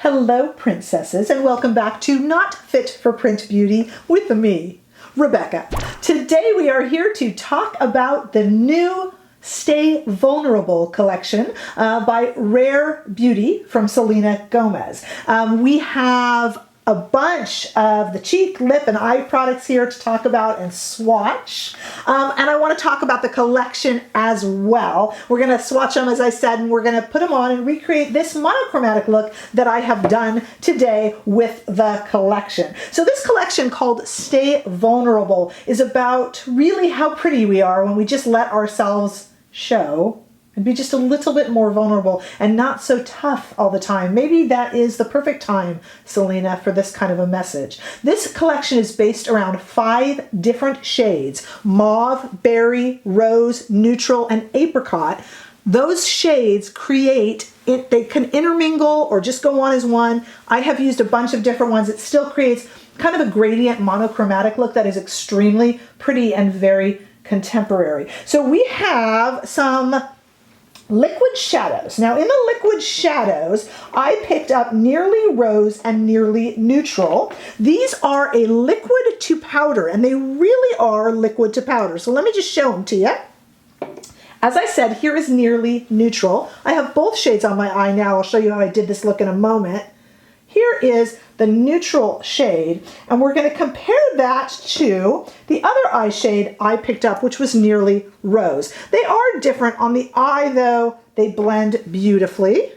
Hello, princesses, and welcome back to Not Fit for Print Beauty with me, Rebecca. Today we are here to talk about the new Stay Vulnerable collection by Rare Beauty from Selena Gomez. We have a bunch of the cheek, lip, and eye products here to talk about and swatch. And I want to talk about the collection as well. We're going to swatch them, as I said, and we're going to put them on and recreate this monochromatic look that I have done today with the collection. So this collection called Stay Vulnerable is about really how pretty we are when we just let ourselves show and be just a little bit more vulnerable and not so tough all the time. Maybe that is the perfect time, Selena, for this kind of a message. This collection is based around 5 different shades: mauve, berry, rose, neutral, and apricot. Those shades create it, they can intermingle or just go on as one. I have used a bunch of different ones. It still creates kind of a gradient monochromatic look that is extremely pretty and very contemporary. So we have some liquid shadows. Now in the liquid shadows, I picked up Nearly Rose and Nearly Neutral. These are a liquid to powder, and they really are liquid to powder. So let me just show them to you. As I said, here is Nearly Neutral. I have both shades on my eye now. I'll show you how I did this look in a moment. Here is the neutral shade, and we're going to compare that to the other eye shade I picked up, which was Nearly Rose. They are different on the eye, though. They blend beautifully.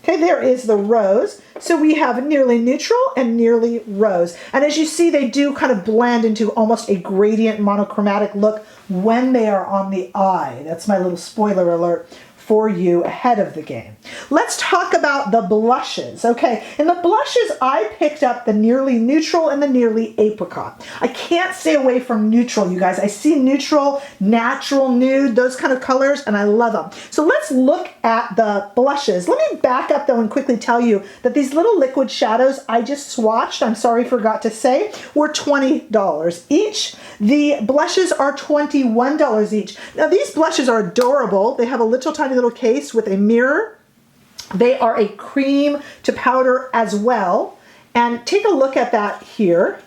Okay, there is the rose. So we have Nearly Neutral and Nearly Rose. And as you see, they do kind of blend into almost a gradient monochromatic look when they are on the eye. That's my little spoiler alert for you ahead of the game. Let's talk about the blushes. Okay, in the blushes, I picked up the Nearly Neutral and the Nearly Apricot. I can't stay away from neutral, you guys. I see neutral, natural, nude, those kind of colors, and I love them. So let's look at the blushes. Let me back up though and quickly tell you that these little liquid shadows I just swatched, I'm sorry, forgot to say, were $20 each. The blushes are $21 each. Now these blushes are adorable. They have a little tiny little case with a mirror. They are a cream to powder as well. And take a look at that here.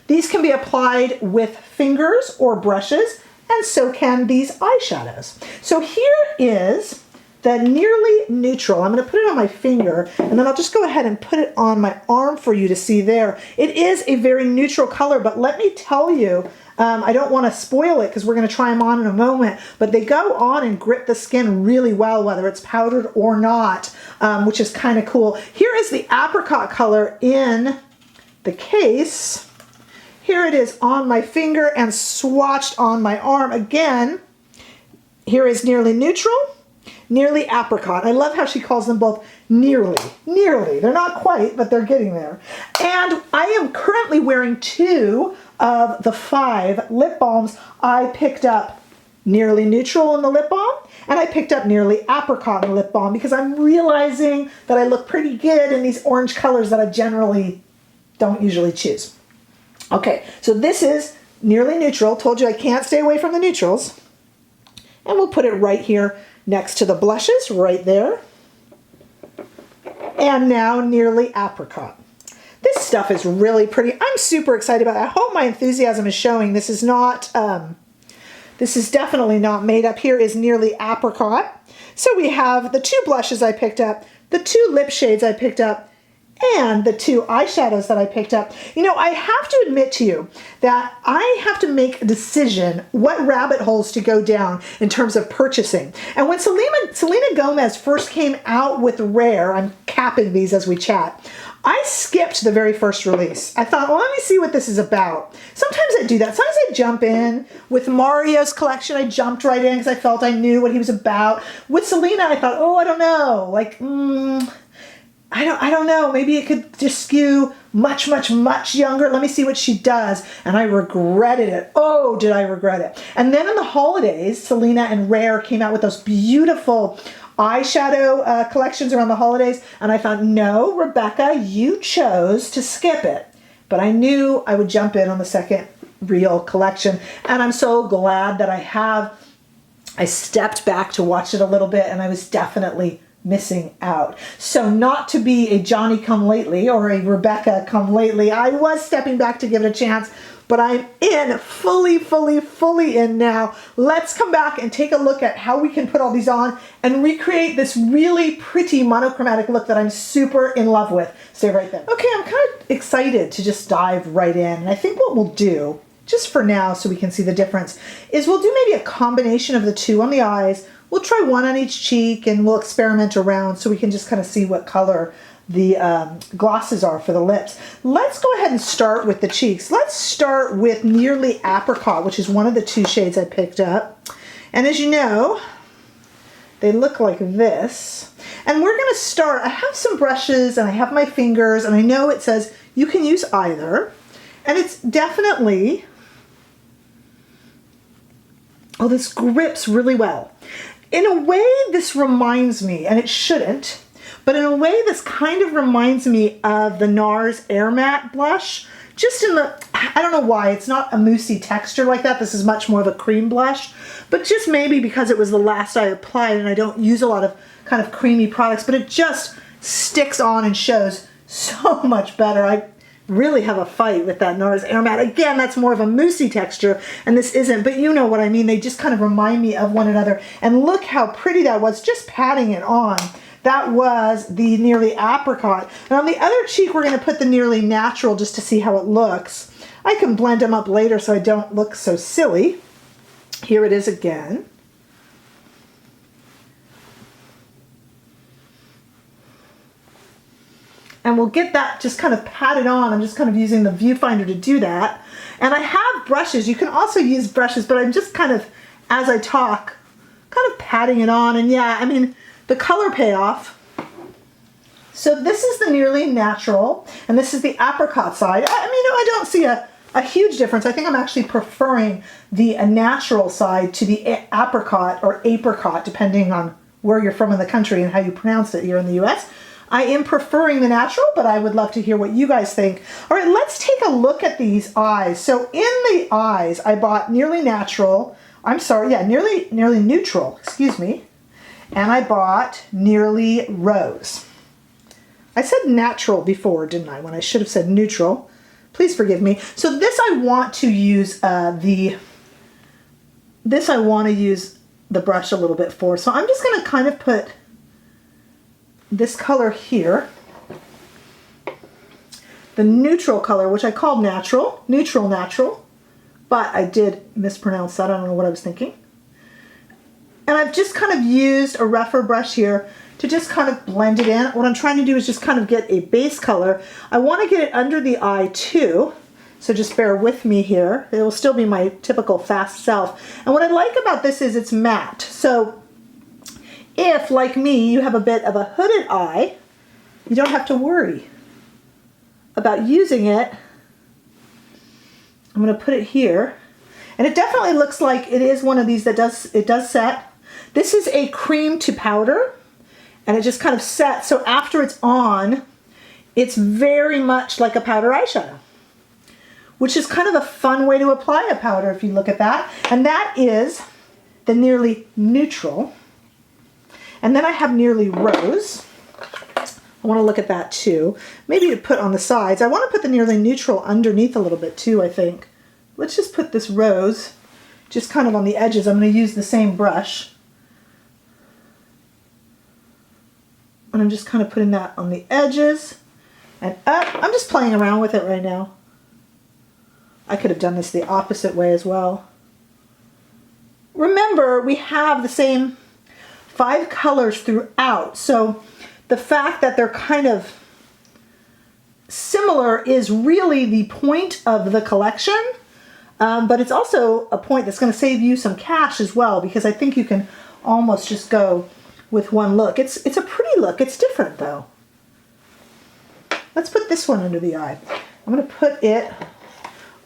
These can be applied with fingers or brushes, and so can these eyeshadows. So here is the Nearly Neutral. I'm going to put it on my finger, and then I'll just go ahead and put it on my arm for you to see there. It is a very neutral color, but let me tell you, I don't want to spoil it because we're going to try them on in a moment, but they go on and grip the skin really well, whether it's powdered or not, which is kind of cool. Here is the apricot color in the case. Here it is on my finger and swatched on my arm. Again, here is Nearly Neutral, Nearly Apricot. I love how she calls them both nearly. Nearly. They're not quite, but they're getting there. And I am currently wearing 2 of the 5 lip balms. I picked up Nearly Neutral in the lip balm, and I picked up Nearly Apricot in the lip balm because I'm realizing that I look pretty good in these orange colors that I generally don't usually choose. Okay, so this is Nearly Neutral. Told you I can't stay away from the neutrals. And we'll put it right here next to the blushes, right there. And now Nearly Apricot. This stuff is really pretty. I'm super excited about it. I hope my enthusiasm is showing. This is not, this is definitely not made up. Here is Nearly Apricot. So we have the 2 blushes I picked up, the 2 lip shades I picked up, and the 2 eyeshadows that I picked up. You know, I have to admit to you that I have to make a decision what rabbit holes to go down in terms of purchasing. And when Selena Gomez first came out with Rare, I'm capping these as we chat, I skipped the very first release. I thought, well, let me see what this is about. Sometimes I do that. Sometimes I jump in. With Mario's collection, I jumped right in because I felt I knew what he was about. With Selena, I thought, oh, I don't know. Like, I don't know. Maybe it could just skew much, much, much younger. Let me see what she does. And I regretted it. Oh, did I regret it. And then in the holidays, Selena and Rare came out with those beautiful eyeshadow collections around the holidays. And I thought, no, Rebecca, you chose to skip it. But I knew I would jump in on the second real collection. And I'm so glad that I stepped back to watch it a little bit, and I was definitely missing out. So not to be a Johnny come lately or a Rebecca come lately, I was stepping back to give it a chance, but I'm in, fully in now. Let's come back and take a look at how we can put all these on and recreate this really pretty monochromatic look that I'm super in love with. Stay right there. Okay, I'm kind of excited to just dive right in. And I think what we'll do, just for now so we can see the difference, is we'll do maybe a combination of the two on the eyes. We'll try one on each cheek and we'll experiment around so we can just kind of see what color the glosses are for the lips. Let's go ahead and start with the cheeks. Let's start with Nearly Apricot, which is one of the two shades I picked up. And as you know, they look like this. And we're gonna start, I have some brushes and I have my fingers and I know it says you can use either. And it's definitely, oh, this grips really well. In a way, this reminds me, and it shouldn't, but in a way, this kind of reminds me of the NARS Air Matte blush. Just in the, I don't know why, it's not a moussey texture like that. This is much more of a cream blush, but just maybe because it was the last I applied and I don't use a lot of kind of creamy products, but it just sticks on and shows so much better. I really have a fight with that NARS Air Matte. Again, that's more of a moussey texture, and this isn't, but you know what I mean. They just kind of remind me of one another. And look how pretty that was, just patting it on. That was the Nearly Apricot. And on the other cheek, we're going to put the Nearly Natural just to see how it looks. I can blend them up later so I don't look so silly. Here it is again. And we'll get that just kind of patted on. I'm just kind of using the viewfinder to do that. And I have brushes. You can also use brushes, but I'm just kind of, as I talk, kind of patting it on. And yeah, I mean, the color payoff. So this is the Nearly Natural, and this is the Apricot side. I mean, I don't see a huge difference. I think I'm actually preferring the natural side to the Apricot or Apricot, depending on where you're from in the country and how you pronounce it here in the US. I am preferring the natural, but I would love to hear what you guys think. All right, let's take a look at these eyes. So in the eyes, I bought Nearly Natural. I'm sorry, yeah, Nearly Neutral, excuse me. And I bought Nearly Rose. I said natural before, didn't I? When I should have said neutral. Please forgive me. So this I want to use the brush a little bit for. So I'm just going to kind of put this color here, the neutral color, which I called natural, but I did mispronounce that. I don't know what I was thinking. And I've just kind of used a rougher brush here to just kind of blend it in. What I'm trying to do is just kind of get a base color. I want to get it under the eye too, so just bear with me here. It will still be my typical fast self. And what I like about this is it's matte. So if, like me, you have a bit of a hooded eye, you don't have to worry about using it. I'm going to put it here. And it definitely looks like it is one of these that does set. This is a cream to powder, and it just kind of sets. So after it's on, it's very much like a powder eyeshadow, which is kind of a fun way to apply a powder if you look at that. And that is the Nearly Neutral. And then I have Nearly Rose. I want to look at that too. Maybe to put on the sides. I want to put the Nearly Neutral underneath a little bit too, I think. Let's just put this rose just kind of on the edges. I'm going to use the same brush. And I'm just kind of putting that on the edges and up. I'm just playing around with it right now. I could have done this the opposite way as well. Remember, we have the same 5 colors throughout. So the fact that they're kind of similar is really the point of the collection. But it's also a point that's going to save you some cash as well, because I think you can almost just go with one look. It's a pretty look. It's different though. Let's put this one under the eye. I'm going to put it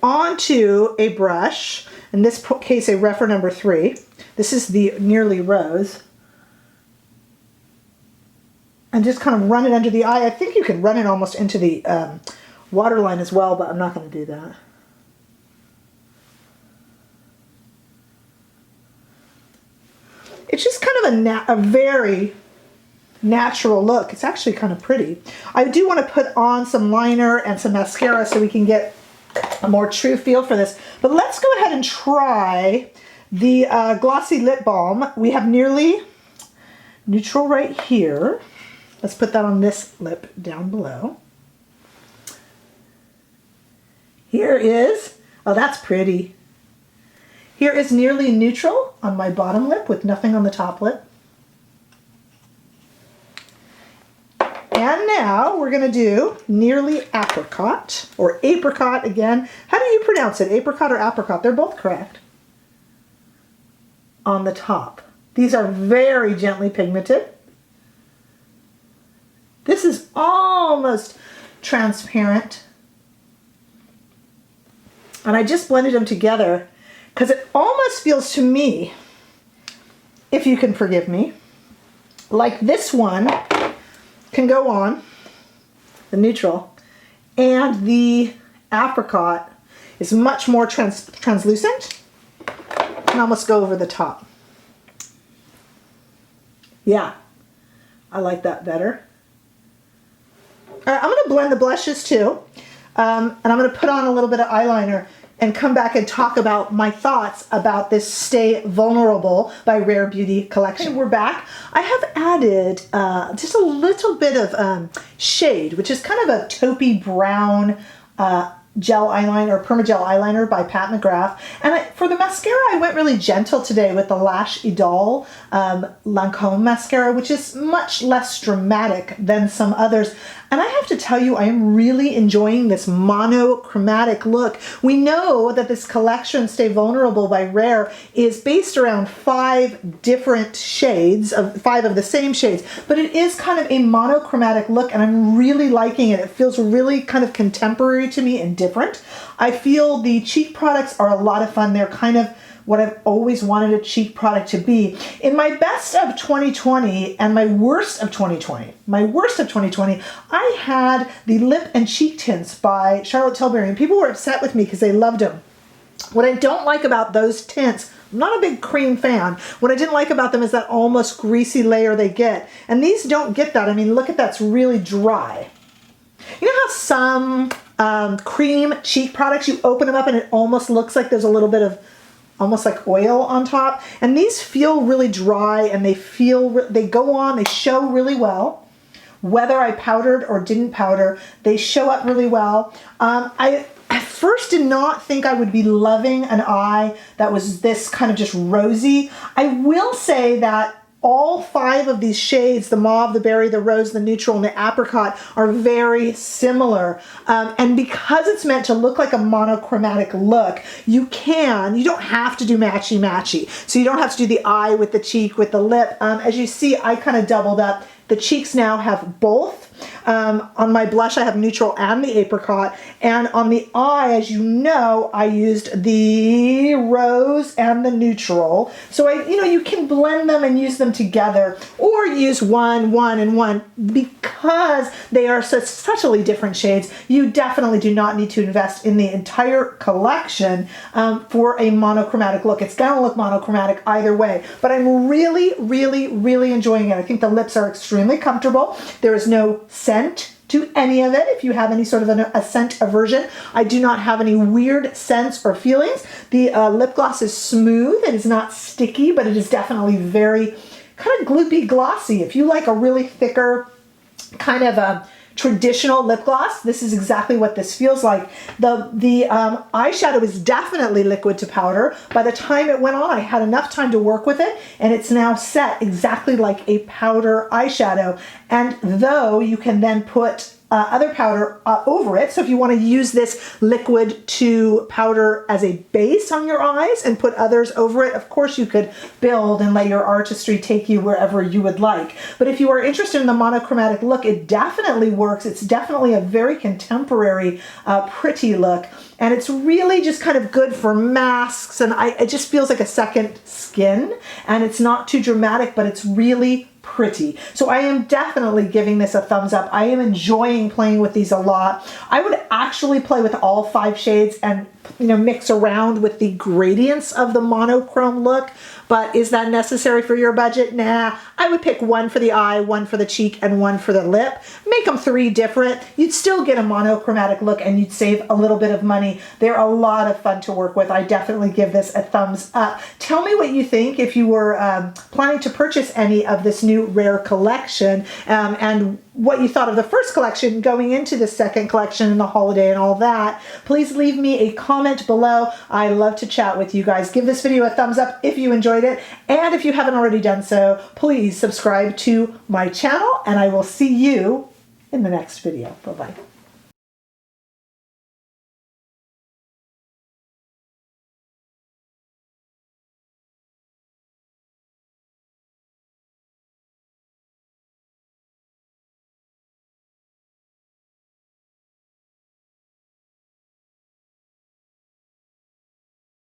onto a brush, in this case a Rephr number 3. This is the Nearly Rose. And just kind of run it under the eye. I think you can run it almost into the waterline as well, but I'm not going to do that. It's just kind of a very natural look. It's actually kind of pretty. I do want to put on some liner and some mascara so we can get a more true feel for this. But let's go ahead and try the Glossy Lip Balm. We have Nearly Neutral right here. Let's put that on this lip down below. Here is, oh, that's pretty. Here is Nearly Neutral on my bottom lip with nothing on the top lip. And now we're going to do Nearly Apricot, or Apricot again. How do you pronounce it? Apricot or apricot? They're both correct. On the top. These are very gently pigmented. This is almost transparent. And I just blended them together because it almost feels to me, if you can forgive me, like this one can go on, the neutral, and the apricot is much more translucent and almost go over the top. Yeah, I like that better. All right, I'm going to blend the blushes too, and I'm going to put on a little bit of eyeliner and come back and talk about my thoughts about this Stay Vulnerable by Rare Beauty collection. Okay, we're back. I have added just a little bit of shade, which is kind of a taupey brown gel eyeliner, Permagel eyeliner by Pat McGrath. And for the mascara, I went really gentle today with the Lash Idole Lancome mascara, which is much less dramatic than some others. And I have to tell you, I am really enjoying this monochromatic look. We know that this collection, Stay Vulnerable by Rare, is based around 5 different shades, of 5 of the same shades, but it is kind of a monochromatic look, and I'm really liking it. It feels really kind of contemporary to me and different. I feel the cheek products are a lot of fun. They're kind of what I've always wanted a cheek product to be. In my best of 2020 and my worst of 2020, I had the lip and cheek tints by Charlotte Tilbury, and people were upset with me because they loved them. What I don't like about those tints, I'm not a big cream fan. What I didn't like about them is that almost greasy layer they get. And these don't get that. I mean, look at that, it's really dry. You know how some cream cheek products, you open them up and it almost looks like there's a little bit of almost like oil on top, and these feel really dry, and they go on, they show really well. Whether I powdered or didn't powder, they show up really well. I at first did not think I would be loving an eye that was this kind of just rosy. I will say that all 5 of these shades, the mauve, the berry, the rose, the neutral, and the apricot, are very similar. And because it's meant to look like a monochromatic look, you don't have to do matchy-matchy. So you don't have to do the eye with the cheek, with the lip. As you see, I kind of doubled up. The cheeks now have both. On my blush, I have neutral and the apricot. And on the eye, as you know, I used the rose and the neutral. So you can blend them and use them together, or use one, and one. Because they are such subtly different shades, you definitely do not need to invest in the entire collection for a monochromatic look. It's gonna look monochromatic either way, but I'm really, really, really enjoying it. I think the lips are extremely comfortable. There is no scent to any of it. If you have any sort of a scent aversion, I do not have any weird scents or feelings. The lip gloss is smooth. It is not sticky, but it is definitely very kind of gloopy glossy. If you like a really thicker kind of a traditional lip gloss, this is exactly what this feels like. The eyeshadow is definitely liquid to powder. By the time it went on, I had enough time to work with it, and it's now set exactly like a powder eyeshadow. And though you can then put other powder over it, so if you want to use this liquid to powder as a base on your eyes and put others over it, of course you could build and let your artistry take you wherever you would like. But if you are interested in the monochromatic look, it definitely works. It's definitely a very contemporary, pretty look. And it's really just kind of good for masks, and it just feels like a second skin, and it's not too dramatic, but it's really pretty. So I am definitely giving this a thumbs up. I am enjoying playing with these a lot. I would actually play with all 5 shades and, you know, mix around with the gradients of the monochrome look. But is that necessary for your budget? Nah, I would pick one for the eye, one for the cheek, and one for the lip. Make them 3 different. You'd still get a monochromatic look and you'd save a little bit of money. They're a lot of fun to work with. I definitely give this a thumbs up. Tell me what you think if you were planning to purchase any of this new Rare collection, and what you thought of the first collection going into the second collection and the holiday and all that. Please leave me a comment below. I love to chat with you guys. Give this video a thumbs up if you enjoyed it. And if you haven't already done so, please subscribe to my channel, and I will see you in the next video. Bye-bye.